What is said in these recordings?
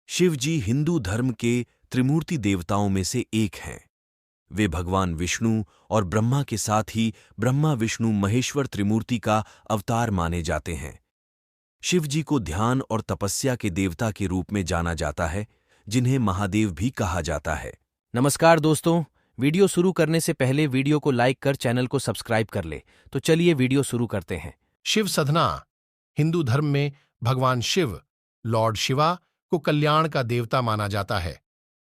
शिव जी हिंदू धर्म के त्रिमूर्ति देवताओं में से एक हैं। वे भगवान विष्णु और ब्रह्मा के साथ ही ब्रह्मा विष्णु महेश्वर त्रिमूर्ति का अवतार माने जाते हैं। शिव जी को ध्यान और तपस्या के देवता के रूप में जाना जाता है, जिन्हें महादेव भी कहा जाता है। नमस्कार दोस्तों, वीडियो शुरू करने से पहले वीडियो को लाइक कर चैनल को सब्सक्राइब कर ले। तो चलिए वीडियो शुरू करते हैं। शिव साधना। हिंदू धर्म में भगवान शिव, लॉर्ड शिवा को कल्याण का देवता माना जाता है।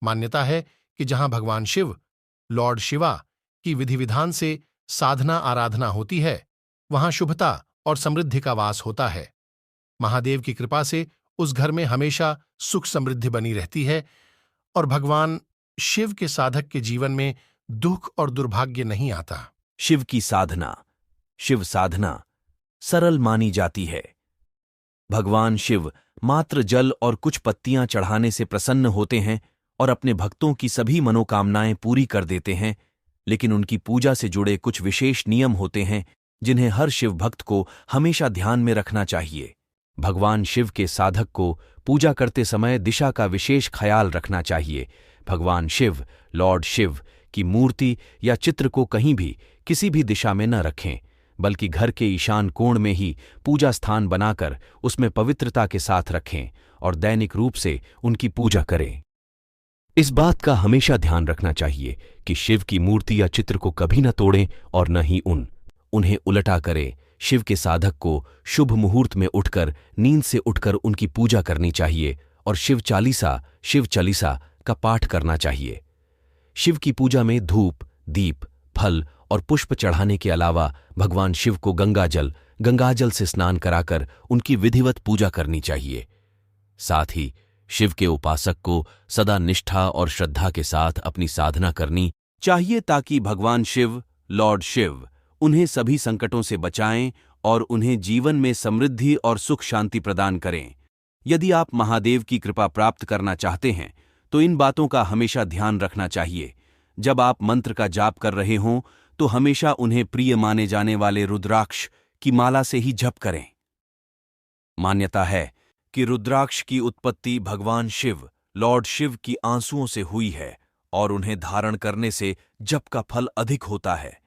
मान्यता है कि जहां भगवान शिव, लॉर्ड शिवा की विधि विधान से साधना आराधना होती है, वहां शुभता और समृद्धि का वास होता है। महादेव की कृपा से उस घर में हमेशा सुख समृद्धि बनी रहती है और भगवान शिव के साधक के जीवन में दुख और दुर्भाग्य नहीं आता। शिव की साधना, शिव साधना सरल मानी जाती है। भगवान शिव मात्र जल और कुछ पत्तियां चढ़ाने से प्रसन्न होते हैं और अपने भक्तों की सभी मनोकामनाएं पूरी कर देते हैं, लेकिन उनकी पूजा से जुड़े कुछ विशेष नियम होते हैं जिन्हें हर शिव भक्त को हमेशा ध्यान में रखना चाहिए। भगवान शिव के साधक को पूजा करते समय दिशा का विशेष ख्याल रखना चाहिए। भगवान शिव, लॉर्ड शिव की मूर्ति या चित्र को कहीं भी किसी भी दिशा में न रखें, बल्कि घर के ईशान कोण में ही पूजा स्थान बनाकर उसमें पवित्रता के साथ रखें और दैनिक रूप से उनकी पूजा करें। इस बात का हमेशा ध्यान रखना चाहिए कि शिव की मूर्ति या चित्र को कभी न तोड़ें और न ही उन्हें उलटा करें। शिव के साधक को शुभ मुहूर्त में उठकर, नींद से उठकर उनकी पूजा करनी चाहिए और शिव चालीसा का पाठ करना चाहिए। शिव की पूजा में धूप, दीप, फल और पुष्प चढ़ाने के अलावा भगवान शिव को गंगाजल से स्नान कराकर उनकी विधिवत पूजा करनी चाहिए। साथ ही शिव के उपासक को सदा निष्ठा और श्रद्धा के साथ अपनी साधना करनी चाहिए ताकि भगवान शिव, लॉर्ड शिव उन्हें सभी संकटों से बचाएं और उन्हें जीवन में समृद्धि और सुख शांति प्रदान करें। यदि आप महादेव की कृपा प्राप्त करना चाहते हैं तो इन बातों का हमेशा ध्यान रखना चाहिए। जब आप मंत्र का जाप कर रहे हों तो हमेशा उन्हें प्रिय माने जाने वाले रुद्राक्ष की माला से ही जप करें। मान्यता है कि रुद्राक्ष की उत्पत्ति भगवान शिव, लॉर्ड शिव की आंसुओं से हुई है और उन्हें धारण करने से जप का फल अधिक होता है।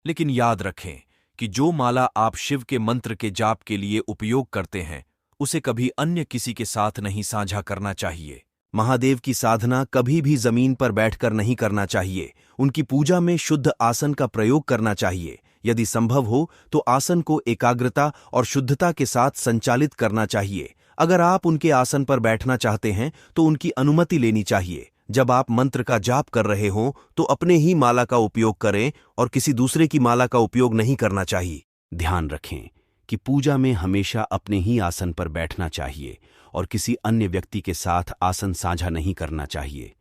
लेकिन याद रखें कि जो माला आप शिव के मंत्र के जाप के लिए उपयोग करते हैं, उसे कभी अन्य किसी के साथ नहीं साझा करना चाहिए। महादेव की साधना कभी भी जमीन पर बैठकर नहीं करना चाहिए। उनकी पूजा में शुद्ध आसन का प्रयोग करना चाहिए। यदि संभव हो तो आसन को एकाग्रता और शुद्धता के साथ संचालित करना चाहिए। अगर आप उनके आसन पर बैठना चाहते हैं तो उनकी अनुमति लेनी चाहिए। जब आप मंत्र का जाप कर रहे हों तो अपने ही माला का उपयोग करें और किसी दूसरे की माला का उपयोग नहीं करना चाहिए। ध्यान रखें कि पूजा में हमेशा अपने ही आसन पर बैठना चाहिए और किसी अन्य व्यक्ति के साथ आसन साझा नहीं करना चाहिए।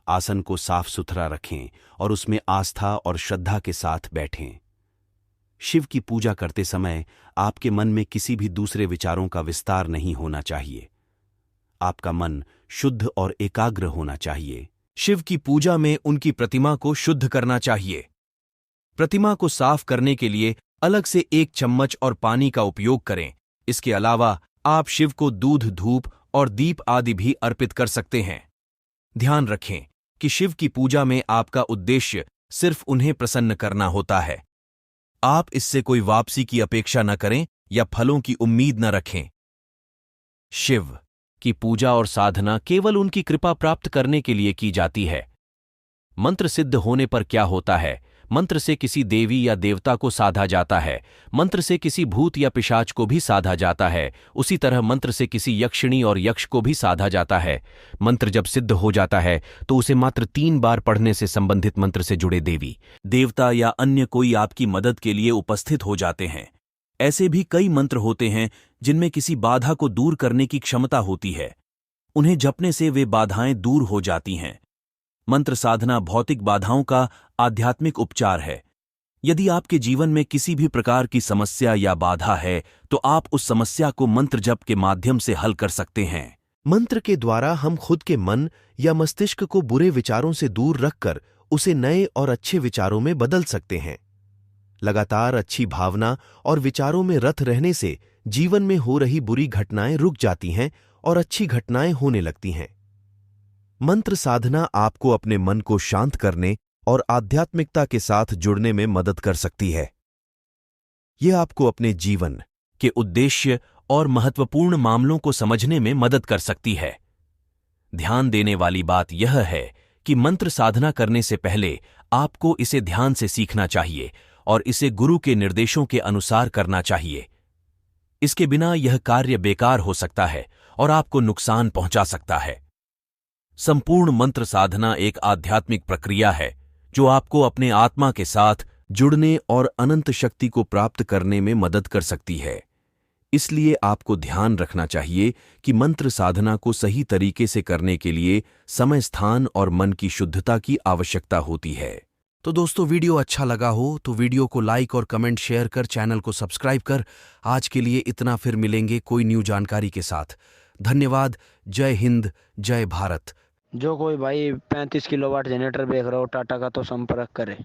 आसन को साफ सुथरा रखें और उसमें आस्था और श्रद्धा के साथ बैठें। शिव की पूजा करते समय आपके मन में किसी भी दूसरे विचारों का विस्तार नहीं होना चाहिए। आपका मन शुद्ध और एकाग्र होना चाहिए। शिव की पूजा में उनकी प्रतिमा को शुद्ध करना चाहिए। प्रतिमा को साफ करने के लिए अलग से 1 चम्मच और पानी का उपयोग करें। इसके अलावा आप शिव को दूध, धूप और दीप आदि भी अर्पित कर सकते हैं। ध्यान रखें कि शिव की पूजा में आपका उद्देश्य सिर्फ उन्हें प्रसन्न करना होता है। आप इससे कोई वापसी की अपेक्षा न करें या फलों की उम्मीद न रखें। शिव की पूजा और साधना केवल उनकी कृपा प्राप्त करने के लिए की जाती है। मंत्र सिद्ध होने पर क्या होता है? मंत्र से किसी देवी या देवता को साधा जाता है। मंत्र से किसी भूत या पिशाच को भी साधा जाता है। उसी तरह मंत्र से किसी यक्षिणी और यक्ष को भी साधा जाता है। मंत्र जब सिद्ध हो जाता है तो उसे मात्र 3 बार पढ़ने से संबंधित मंत्र से जुड़े देवी, देवता या अन्य कोई आपकी मदद के लिए उपस्थित हो जाते हैं। ऐसे भी कई मंत्र होते हैं जिनमें किसी बाधा को दूर करने की क्षमता होती है। उन्हें जपने से वे बाधाएं दूर हो जाती हैं। मंत्र साधना भौतिक बाधाओं का आध्यात्मिक उपचार है। यदि आपके जीवन में किसी भी प्रकार की समस्या या बाधा है तो आप उस समस्या को मंत्र जप के माध्यम से हल कर सकते हैं। मंत्र के द्वारा हम खुद के मन या मस्तिष्क को बुरे विचारों से दूर रखकर उसे नए और अच्छे विचारों में बदल सकते हैं। लगातार अच्छी भावना और विचारों में रत रहने से जीवन में हो रही बुरी घटनाएं रुक जाती हैं और अच्छी घटनाएं होने लगती हैं। मंत्र साधना आपको अपने मन को शांत करने और आध्यात्मिकता के साथ जुड़ने में मदद कर सकती है। यह आपको अपने जीवन के उद्देश्य और महत्वपूर्ण मामलों को समझने में मदद कर सकती है। ध्यान देने वाली बात यह है कि मंत्र साधना करने से पहले आपको इसे ध्यान से सीखना चाहिए और इसे गुरु के निर्देशों के अनुसार करना चाहिए। इसके बिना यह कार्य बेकार हो सकता है और आपको नुकसान पहुंचा सकता है। संपूर्ण मंत्र साधना एक आध्यात्मिक प्रक्रिया है जो आपको अपने आत्मा के साथ जुड़ने और अनंत शक्ति को प्राप्त करने में मदद कर सकती है। इसलिए आपको ध्यान रखना चाहिए कि मंत्र साधना को सही तरीके से करने के लिए समय, स्थान और मन की शुद्धता की आवश्यकता होती है। तो दोस्तों, वीडियो अच्छा लगा हो तो वीडियो को लाइक और कमेंट शेयर कर चैनल को सब्सक्राइब कर। आज के लिए इतना, फिर मिलेंगे कोई न्यू जानकारी के साथ। धन्यवाद। जय हिंद, जय भारत। जो कोई भाई 35 किलोवाट जनरेटर देख रहा हो टाटा का तो संपर्क करे।